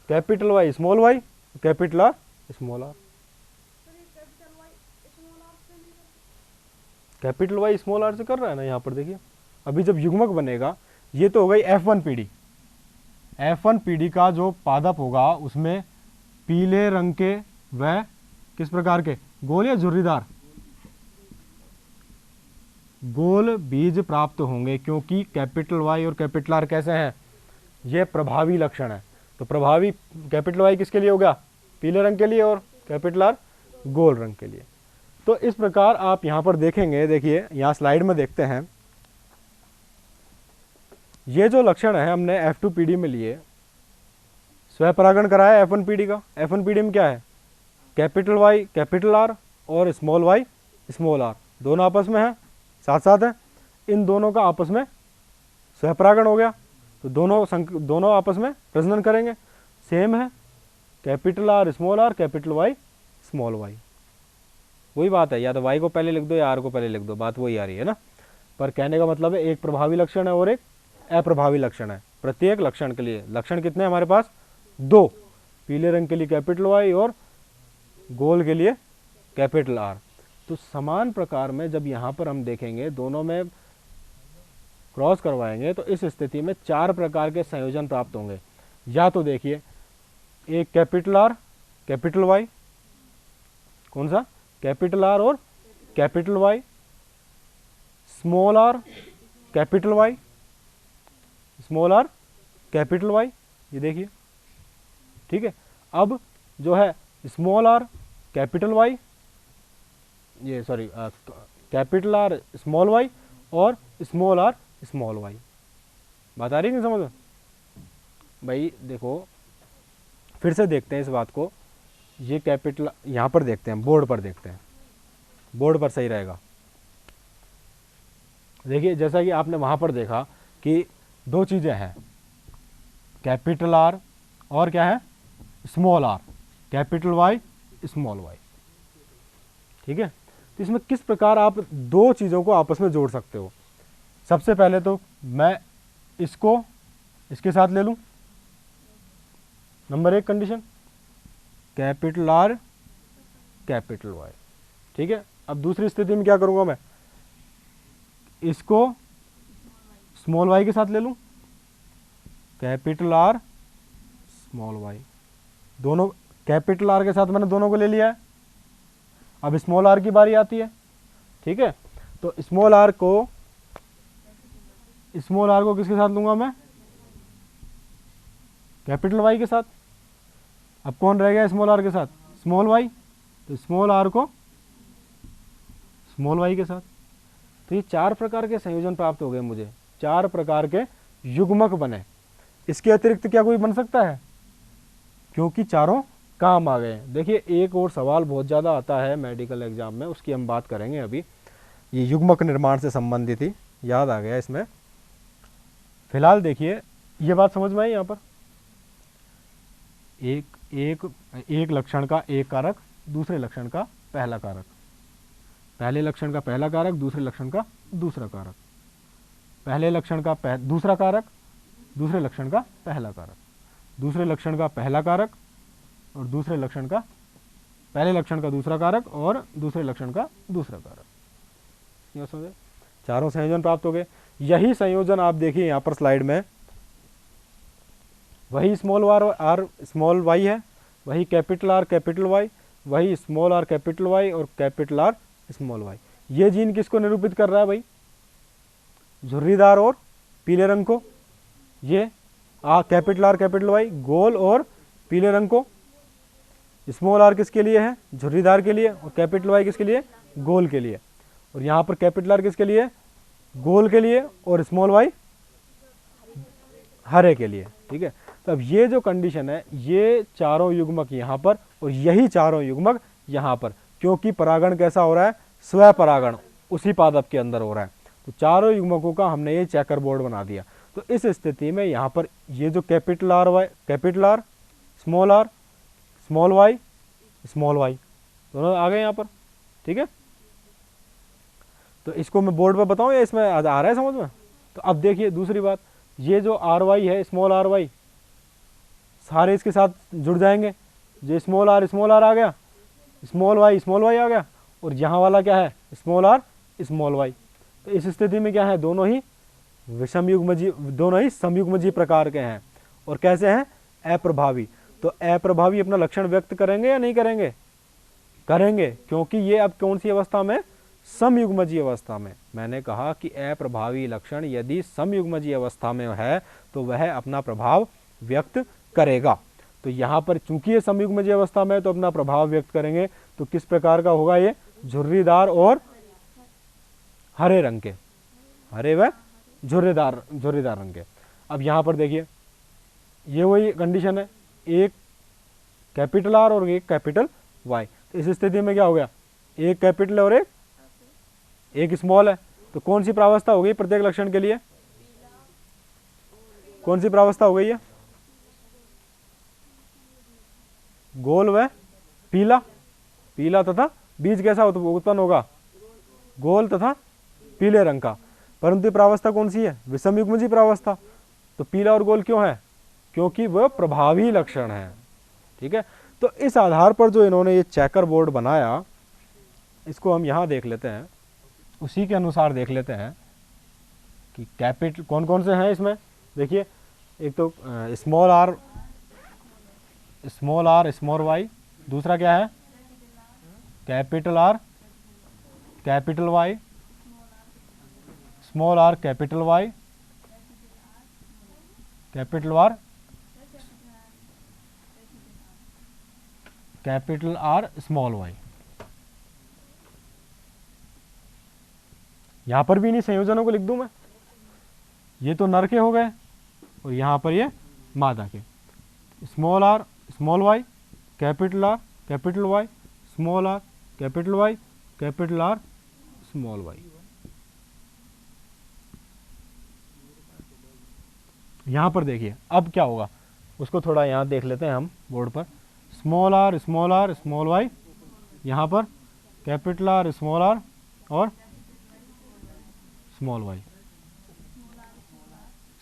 capital Y small Y, capital R small R. Capital Y small R से कर रहा है ना, यहाँ पर देखिए, अभी जब युग्मक बनेगा, ये तो हो गई F1 पीडी। F1 पीडी का जो पादप होगा उसमें पीले रंग के व किस प्रकार के, गोल या झुर्रीदार, गोल बीज प्राप्त होंगे, क्योंकि कैपिटल वाई और कैपिटल आर कैसे हैं, ये प्रभावी लक्षण है। तो प्रभावी कैपिटल वाई किसके लिए हो गया, पीले रंग के लिए, और कैपिटल आर गोल रंग के लिए। तो इस प्रकार आप यहां पर देखेंगे, देखिए यहां स्लाइड में देखते हैं, ये जो लक्षण है हमने F2 पीडी में लिए, स्वपरागण कराया F1 पीडी का। F1 पीडी में क्या है, कैपिटल वाई कैपिटल आर और स्मॉल वाई स्मॉल आर, दोनों आपस में है, साथ साथ है, इन दोनों का आपस में स्वपरागण हो गया, तो दोनों आपस में प्रजनन करेंगे, सेम है, capital R capital Y small Y, वही बात है, या तो वाई को पहले लिख दो या आर को पहले लिख दो, बात वही आ रही है ना। पर कहने का मतलब है एक प्रभावी लक्षण है और एक अप्रभावी लक्षण है, प्रत्येक लक्षण के लिए लक्षण कितने हैं हमारे पास, 2, पीले रंग के लिए कैपिटल वाई और गोल के लिए कैपिटल आर। तो समान प्रकार में जब यहाँ पर हम देखेंगे, दोनों में क्रॉस करवाएंगे, तो इस स्थिति में 4 प्रकार के संयोजन प्राप्त होंगे। या तो देखिए, एक कैपिटल आर कैपिटल वाई, कौन सा, कैपिटल आर और capital Y, small R capital Y, small R capital Y, ये देखिए, ठीक है। अब जो है स्मॉल आर कैपिटल वाई, ये sorry capital R small Y और स्मॉल आर स्मॉल वाई, बात आ रही नहीं समझ में भाई। देखो फिर से देखते हैं इस बात को, ये कैपिटल यहाँ पर देखते हैं, बोर्ड पर देखते हैं, बोर्ड पर सही रहेगा। देखिए जैसा कि आपने वहाँ पर देखा कि दो चीज़ें हैं, कैपिटल आर और क्या है, small R, capital Y small Y. ठीक है, तो इसमें किस प्रकार आप दो चीज़ों को आपस में जोड़ सकते हो। सबसे पहले तो मैं इसको इसके साथ ले लूँ, number 1 condition, capital R capital Y. ठीक है, अब दूसरी स्थिति में क्या करूँगा, मैं इसको स्मॉल वाई के साथ ले लूँ, कैपिटल आर स्मॉल वाई। दोनों कैपिटल आर के साथ मैंने दोनों को ले लिया है। अब स्मॉल आर की बारी आती है। ठीक है, तो स्मॉल आर को किसके साथ लूंगा मैं, कैपिटल वाई के साथ। अब कौन रह गया स्मॉल आर के साथ, स्मॉल वाई, तो स्मॉल आर को स्मॉल वाई के साथ। तो ये 4 प्रकार के संयोजन प्राप्त हो गए मुझे, 4 प्रकार के युग्मक बने। इसके अतिरिक्त क्या कोई बन सकता है, क्योंकि चारों काम आ गए। देखिए एक और सवाल बहुत ज़्यादा आता है मेडिकल एग्जाम में, उसकी हम बात करेंगे अभी, ये युग्मक निर्माण से संबंधित ही याद आ गया इसमें। फिलहाल देखिए ये बात समझ में आई, यहाँ पर एक लक्षण का एक कारक, दूसरे लक्षण का पहला कारक, पहले लक्षण का पहला कारक, दूसरे लक्षण का दूसरा कारक, पहले लक्षण का दूसरा कारक, दूसरे लक्षण का पहला कारक, दूसरे लक्षण का पहला कारक और दूसरे लक्षण का पहले लक्षण का दूसरा कारक और दूसरे लक्षण का दूसरा कारक। यह समझे, चारों संयोजन प्राप्त हो गए। यही संयोजन आप देखिए यहाँ पर स्लाइड में, वही स्मॉल आर स्मॉल वाई है, वही कैपिटल आर कैपिटल वाई, वही स्मॉल आर कैपिटल वाई और कैपिटल आर स्मॉल वाई। ये जीन किसको निरूपित कर रहा है भाई, झुर्रीदार और पीले रंग को। ये कैपिटल आर कैपिटल वाई गोल और पीले रंग को। स्मॉल आर किसके लिए है, झुर्रीदार के लिए, और कैपिटल वाई किसके लिए, गोल के लिए। और यहाँ पर कैपिटल आर किसके लिए, गोल के लिए, और स्मॉल वाई हरे के लिए। ठीक है, तो अब ये जो कंडीशन है, ये चारों युग्मक यहाँ पर और यही चारों युग्मक यहाँ पर, क्योंकि परागण कैसा हो रहा है, स्व परागण उसी पादप के अंदर हो रहा है। तो चारों युग्मकों का हमने ये चेकर बोर्ड बना दिया। तो इस स्थिति में यहाँ पर ये जो कैपिटल आर स्मॉल वाई दोनों आ गए यहाँ पर। ठीक है, तो इसको मैं बोर्ड पर बताऊँ या इसमें आ रहा है समझ में। तो अब देखिए दूसरी बात, ये जो आर वाई है, स्मॉल आर वाई, सारे इसके साथ जुड़ जाएंगे। जो स्मॉल आर आ गया, स्मॉल वाई आ गया, और यहाँ वाला क्या है, स्मॉल आर स्मॉल वाई। तो इस स्थिति में क्या है, दोनों ही समयुग्मजीय प्रकार के हैं। और कैसे हैं, अप्रभावी। तो अप्रभावी अपना लक्षण व्यक्त करेंगे या नहीं करेंगे, करेंगे, क्योंकि ये अब कौन सी अवस्था में, समयुग्मजीय अवस्था में। मैंने कहा कि अप्रभावी लक्षण यदि समयुग्मजीय अवस्था में है तो वह अपना प्रभाव व्यक्त करेगा। तो यहाँ पर चूंकि ये समयुग्मजीय अवस्था में है तो अपना प्रभाव व्यक्त करेंगे। तो किस प्रकार का होगा, ये झुर्रीदार और हरे रंग के, हरे व झुर्रीदार रंग के। अब यहाँ पर देखिए ये वही कंडीशन है, एक कैपिटल आर और एक कैपिटल वाई। तो इस स्थिति में क्या हो गया, एक कैपिटल और एक स्मॉल है। तो कौन सी प्रावस्था हो गई प्रत्येक लक्षण के लिए, कौन सी प्रावस्था हो गई है, गोल व पीला तथा बीज कैसा उत्पन्न होगा, गोल तथा पीले रंग का। परंतु प्रावस्था कौन सी है, विषमयुग्मजीय प्रावस्था। तो पीला और गोल क्यों है, क्योंकि वह प्रभावी लक्षण है। ठीक है, तो इस आधार पर जो इन्होंने ये चेकर बोर्ड बनाया, इसको हम यहाँ देख लेते हैं, उसी के अनुसार देख लेते हैं कि कैपिटल कौन कौन से हैं इसमें। देखिए एक तो स्मॉल आर स्मॉल वाई, दूसरा क्या है, capital R capital Y, small R capital Y, capital R small Y. यहां पर भी इन्हीं संयोजनों को लिख दूं मैं, ये तो नर के हो गए और यहां पर ये मादा के। Small R small Y, capital R capital Y, small R capital Y, capital R small Y. यहाँ पर देखिए अब क्या होगा, उसको थोड़ा यहाँ देख लेते हैं हम बोर्ड पर। स्मॉल आर स्मॉल वाई, यहाँ पर कैपिटल आर और small Y,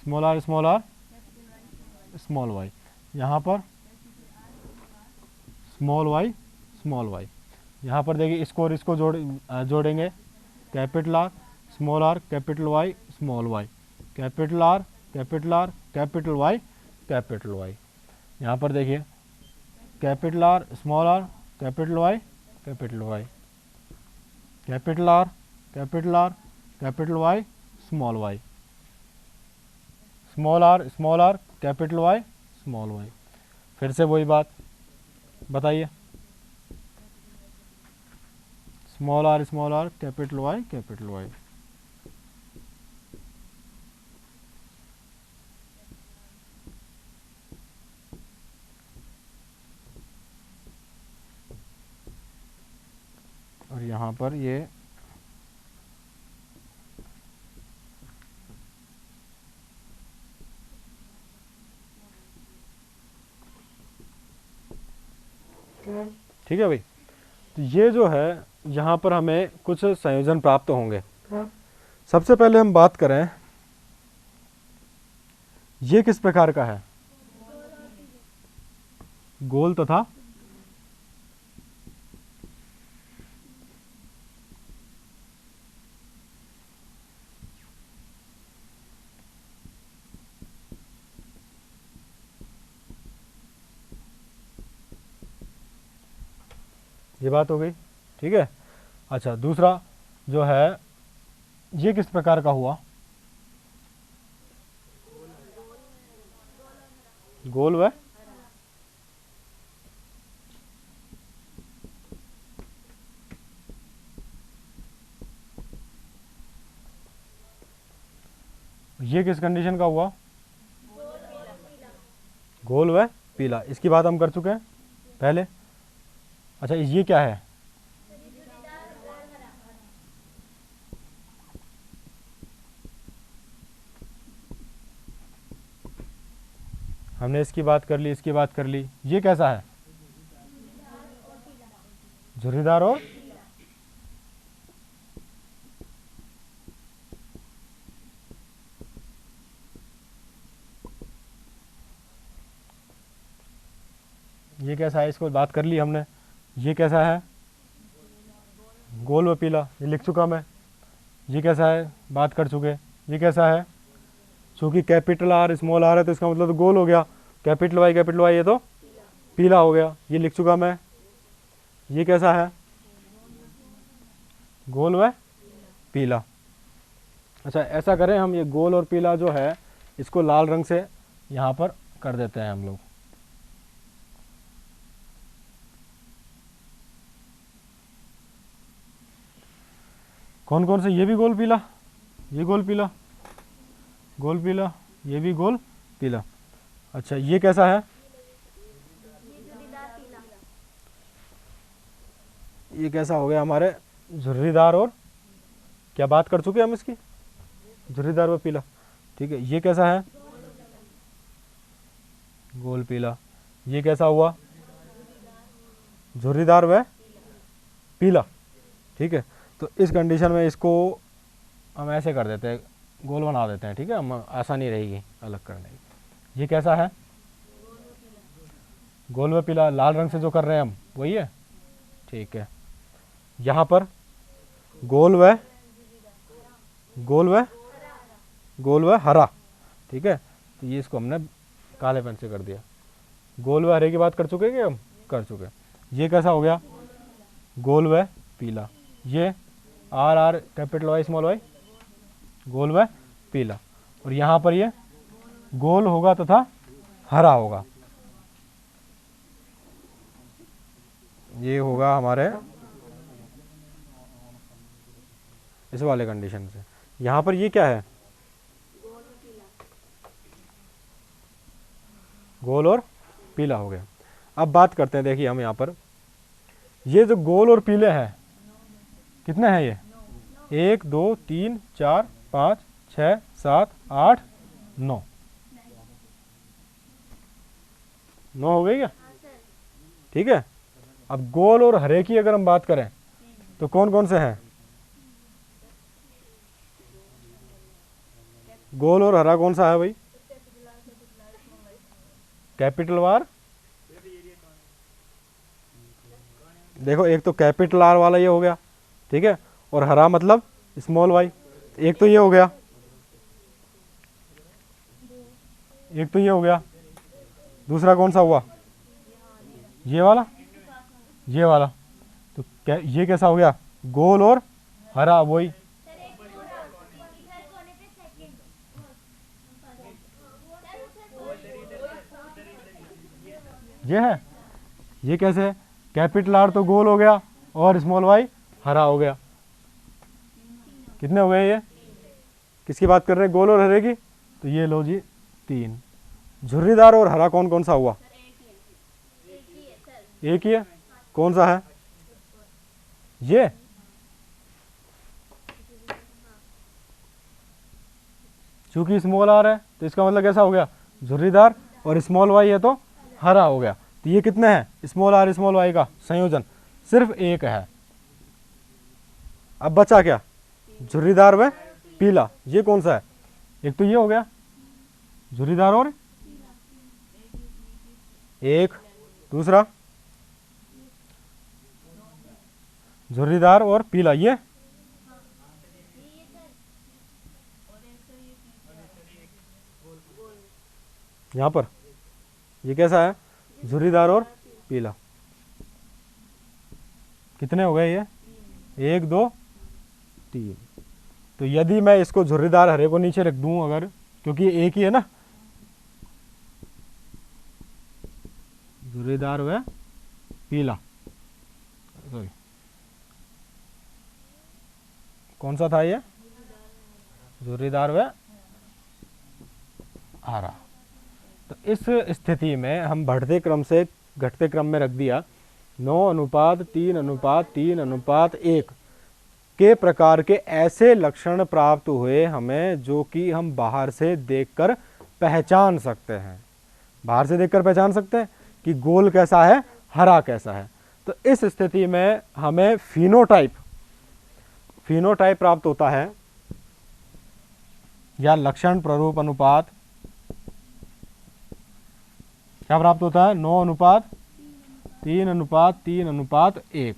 small R small Y, यहाँ पर स्मॉल वाई। यहाँ पर देखिए इसको और इसको जोड़ेंगे, capital R capital Y small Y, capital R capital Y. यहाँ पर देखिए capital R capital Y capital Y, capital R capital Y small Y, small R capital Y small Y. फिर से वही बात बताइए, स्मॉल आर कैपिटल वाई। और यहाँ पर ये ठीक है भाई। तो ये जो है यहाँ पर हमें कुछ संयोजन प्राप्त होंगे। सबसे पहले हम बात करें, ये किस प्रकार का है, गोल तथा ये बात हो गई, ठीक है। अच्छा दूसरा जो है ये किस प्रकार का हुआ, गोल व ये किस कंडीशन का हुआ, गोल व पीला। इसकी बात हम कर चुके हैं पहले। अच्छा ये क्या है, हमने इसकी बात कर ली, इसकी बात कर ली। ये कैसा है, झुर्रीदार और ये कैसा है, इसको बात कर ली हमने। ये कैसा है, गोल व पीला, ये लिख चुका मैं। ये कैसा है, बात कर चुके। ये कैसा है, चूंकि कैपिटल आर स्मॉल आर है तो इसका मतलब तो गोल हो गया, कैपिटल वाई ये तो पीला हो गया, ये लिख चुका मैं। ये कैसा है, गोल व पीला। अच्छा ऐसा करें हम, ये गोल और पीला जो है इसको लाल रंग से यहाँ पर कर देते हैं हम लोग। कौन कौन से, ये भी गोल पीला, ये गोल पीला, गोल पीला, ये भी गोल पीला। अच्छा ये कैसा है, ये कैसा हो गया हमारे झुर्रीदार और क्या बात कर चुके हम इसकी, झुर्रीदार व पीला, ठीक है। ये कैसा है, गोल पीला। ये कैसा हुआ, झुर्रीदार व पीला, ठीक है। तो इस कंडीशन में इसको हम ऐसे कर देते हैं, गोल बना देते हैं, ठीक है, हम आसानी रहेगी अलग करने की। ये कैसा है, गोल व पीला, लाल रंग से जो कर रहे हैं हम वही है, ठीक है। यहाँ पर गोल व हरा, ठीक है। तो ये इसको हमने काले पेन से कर दिया। गोल व हरे की बात कर चुके कि हम कर चुके। ये कैसा हो गया, गोल व पीला। ये R capital Y small Y, गोल व पीला। और यहाँ पर ये गोल होगा तथा हरा होगा, ये होगा हमारे इस वाले कंडीशन से। यहाँ पर ये क्या है, गोल और पीला हो गया। अब बात करते हैं, देखिए हम यहाँ पर ये जो गोल और पीले हैं कितने हैं, ये 1 2 3 4 5 6 7 8 9, 9 हो गई क्या? ठीक है। अब गोल और हरे की अगर हम बात करें तो कौन कौन से हैं? गोल और हरा कौन सा है भाई? कैपिटल वार, देखो एक तो कैपिटल आर वाला ये हो गया, ठीक है, और हरा मतलब स्मॉल वाई, एक तो ये हो गया, एक तो ये हो गया, दूसरा कौन सा हुआ? ये वाला, ये वाला। तो ये कैसा हो गया? गोल और हरा, वही। ये है, ये कैसे है? कैपिटल आर तो गोल हो गया और स्मॉल वाई हरा हो गया। कितने हो गए ये? किसकी बात कर रहे हैं? गोल और हरे की। तो ये लो जी 3। झुर्रीदार और हरा कौन कौन सा हुआ? एक ही है। कौन सा है? ये। चूंकि स्मॉल आर है तो इसका मतलब कैसा हो गया? झुर्रीदार, और स्मॉल वाई है तो हरा हो गया। तो ये कितने हैं? स्मॉल आर स्मॉल वाई का संयोजन सिर्फ एक है। अब बचा क्या? झुर्रीदार व पीला। ये कौन सा है? एक तो ये हो गया झुर्रीदार और एक, दूसरा झुर्रीदार और पीला, ये यहां पर ये कैसा है? झुर्रीदार और पीला। कितने हो गए ये? 1 2 3। तो यदि मैं इसको झुर्रीदार हरे को नीचे रख दूं अगर, क्योंकि ये एक ही है ना, झुर्रीदार व पीला, सॉरी कौन सा था ये? झुर्रीदार व हरा। तो इस स्थिति में हम बढ़ते क्रम से घटते क्रम में रख दिया। 9:3:3:3:1 के प्रकार के ऐसे लक्षण प्राप्त हुए हमें जो कि हम बाहर से देखकर पहचान सकते हैं। बाहर से देखकर पहचान सकते हैं कि गोल कैसा है, हरा कैसा है। तो इस स्थिति में हमें फिनोटाइप प्राप्त होता है, या लक्षण प्ररूप अनुपात क्या प्राप्त होता है? 9:3:3:1।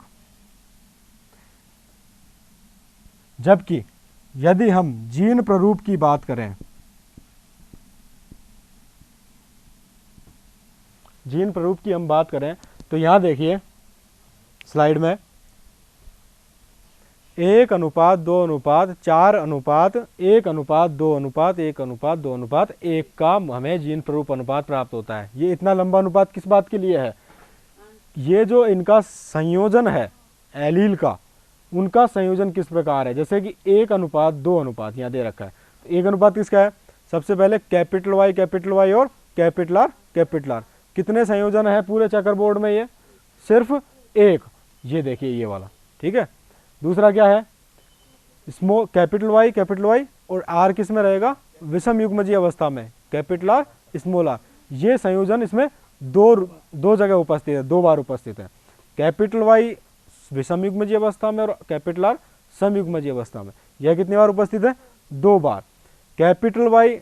जबकि यदि हम जीन प्ररूप की बात करें, जीन प्ररूप की हम बात करें तो यहां देखिए स्लाइड में 1:4:1:1:2:1:1 का हमें जीन प्ररूप अनुपात प्राप्त होता है। ये इतना लंबा अनुपात किस बात के लिए है? ये जो इनका संयोजन है एलील का, उनका संयोजन किस प्रकार है? जैसे कि 1:2 यहाँ दे रखा है। तो 1 किसका है? सबसे पहले कैपिटल वाई और कैपिटल आर। कितने संयोजन है पूरे चेकर बोर्ड में? ये सिर्फ एक, ये देखिए ये वाला, ठीक है। दूसरा क्या है? स्मॉल कैपिटल वाई और आर किस में रहेगा? विषम युग्मजीय अवस्था में, कैपिटल आर स्मॉल आर। ये संयोजन इसमें दो जगह उपस्थित है, 2 बार उपस्थित है। कैपिटल वाई विषम युग्मजीय अवस्था में और कैपिटल आर समयुग्मजीय अवस्था में। यह कितनी बार उपस्थित है? 2 बार। कैपिटल वाई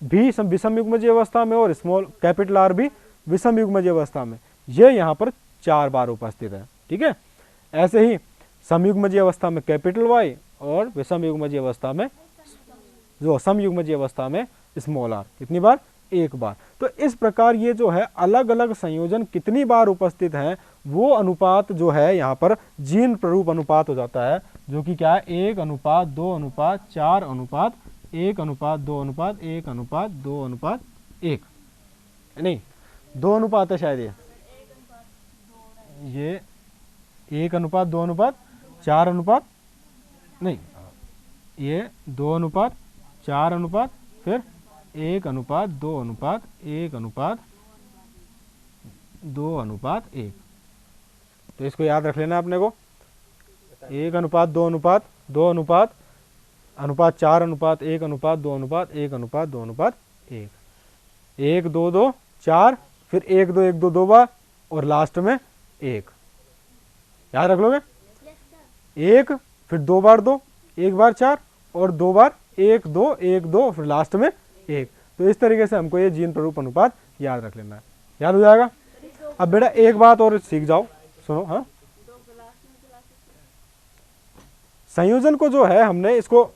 भी विषम युग्मजीय अवस्था में और स्मॉल कैपिटल आर भी विषम युग्मजीय अवस्था में। ये यहाँ पर 4 बार उपस्थित है, ठीक है। ऐसे ही समयुग्मजीय अवस्था में कैपिटल वाई और विषम युग्मजीय अवस्था में जो समयुग्मजीय अवस्था में स्मॉल आर। कितनी बार? 1 बार। तो इस प्रकार ये जो है अलग अलग संयोजन कितनी बार उपस्थित हैं, वो अनुपात जो है यहाँ पर जीन प्ररूप अनुपात हो जाता है, जो कि क्या है? 1:2:4:1:2:1:1 नहीं, 2 अनुपात है शायद। ये 1:2:4 नहीं, ये 2:4 फिर 1:2:1:2:1। तो इसको याद रख लेना अपने को। 1:2:2:4:1:2:1:1:2:1। 1 2 2 4 फिर 1 2 1 2 2 बार और लास्ट में 1, याद रख लोगे। 1 फिर 2 बार 2, 1 बार 4 और 2 बार 1 2 1 2 फिर लास्ट में 1। तो इस तरीके से हमको ये जीन प्ररूप अनुपात याद रख लेना है, याद हो जाएगा। अब बेटा एक बात और सीख जाओ, सुनो। हाँ, संयोजन को जो है हमने इसको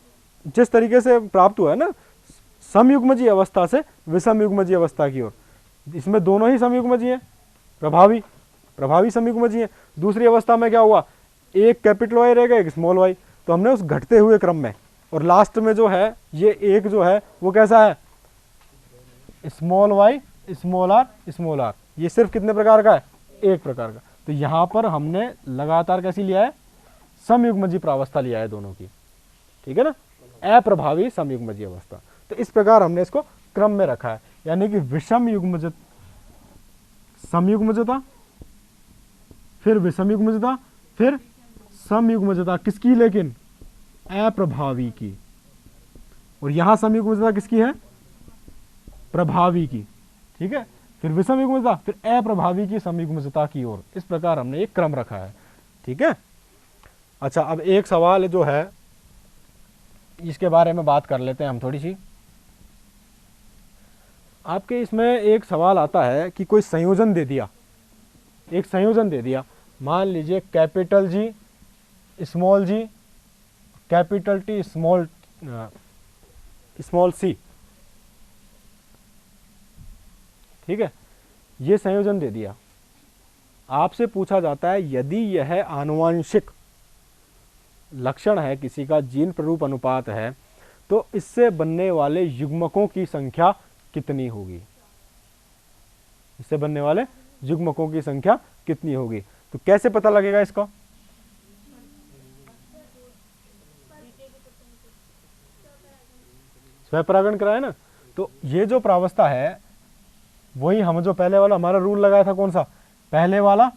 जिस तरीके से प्राप्त हुआ है ना, समयुग्मजीय अवस्था से विषमयुग्मजीय अवस्था की ओर, इसमें दोनों ही समयुग्मजीय हैं, प्रभावी समयुग्मजीय हैं। दूसरी अवस्था में क्या हुआ, एक कैपिटल वाई रहेगा, एक स्मॉल वाई। तो हमने उस घटते हुए क्रम में, और लास्ट में जो है ये एक जो है वो कैसा है, स्मॉल वाई स्मॉल आर। ये सिर्फ कितने प्रकार का है, एक प्रकार का। तो यहां पर हमने लगातार कैसी लिया है, समयुग्मजीय प्रावस्था लिया है दोनों की, ठीक है ना, अप्रभावी समयुग्मजीय अवस्था। तो इस प्रकार हमने इसको क्रम में रखा है, यानी कि विषम युग्मज समयुग्मजता, फिर विषमयुग्मजता, फिर समयुग्मजता किसकी, लेकिन अप्रभावी की। और यहां समयुग्मजता किसकी है, प्रभावी की, ठीक है। फिर विषमयुग्मजता, फिर अप्रभावी की समयुग्मजता की ओर। इस प्रकार हमने एक क्रम रखा है, ठीक है। अच्छा, अब एक सवाल जो है इसके बारे में बात कर लेते हैं हम थोड़ी सी। आपके इसमें एक सवाल आता है कि कोई संयोजन दे दिया, एक संयोजन दे दिया, मान लीजिए कैपिटल जी स्मॉल जी, कैपिटल टी स्मॉल सी, ठीक है। ये संयोजन दे दिया, आपसे पूछा जाता है यदि यह आनुवंशिक लक्षण है, किसी का जीन प्ररूप अनुपात है, तो इससे बनने वाले युग्मकों की संख्या कितनी होगी, इससे बनने वाले युग्मकों की संख्या कितनी होगी। तो कैसे पता लगेगा इसका, स्वपरागण कराए ना। तो ये जो प्रावस्था है वही हम जो पहले वाला हमारा रूल लगाया था, कौन सा, पहले वाला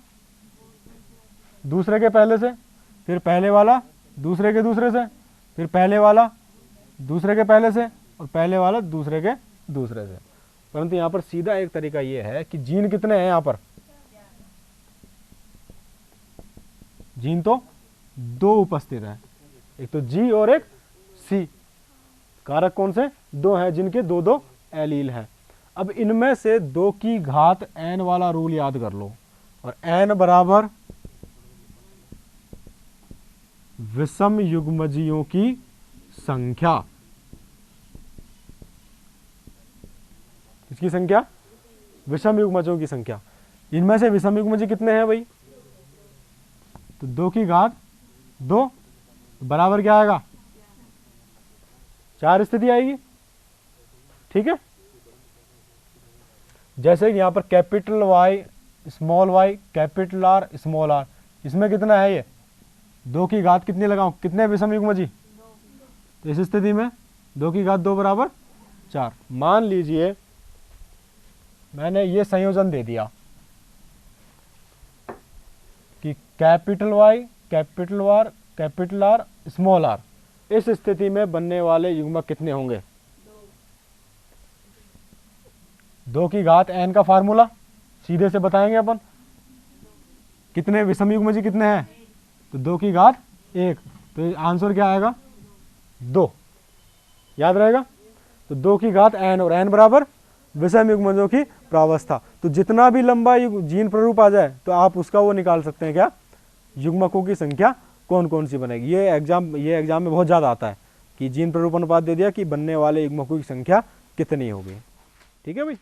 दूसरे के पहले से, फिर पहले वाला दूसरे के दूसरे से, फिर पहले वाला दूसरे के पहले से, और पहले वाला दूसरे के दूसरे से। परंतु यहां पर सीधा एक तरीका यह है कि जीन कितने हैं, यहां पर जीन तो 2 उपस्थित है, एक तो जी और एक सी। कारक कौन से, 2 हैं, जिनके 2 एलील हैं। अब इनमें से 2 की घात n वाला रूल याद कर लो, और n बराबर विषम युग्मजियों की संख्या, किसकी संख्या, विषम युग्मजों की संख्या। इनमें से विषम युग्मजी कितने हैं भाई, तो 2 की घात 2 बराबर क्या आएगा, 4 स्थिति आएगी, ठीक है। जैसे यहां पर capital Y small Y, capital R small R, इसमें कितना है, ये 2 की घात कितनी लगाऊं, कितने विषम युग्मजी, तो इस स्थिति में 2 की घात 2 बराबर 4। मान लीजिए मैंने ये संयोजन दे दिया कि capital Y capital R capital R small R, इस स्थिति में बनने वाले युग्मक कितने होंगे, 2 की घात n का फार्मूला सीधे से बताएंगे अपन, कितने विषम युग्मजी कितने हैं, तो 2 की घात 1, तो आंसर क्या आएगा 2, याद रहेगा। तो 2 की घात n, और n बराबर विषम युग्मजों की प्रावस्था। तो जितना भी लंबा जीन प्ररूप आ जाए तो आप उसका वो निकाल सकते हैं क्या, युग्मकों की संख्या कौन कौन सी बनेगी। ये एग्जाम में बहुत ज़्यादा आता है कि जीन प्ररूप अनुपात दे दिया कि बनने वाले युग्मकों की संख्या कितनी होगी, ठीक है भाई।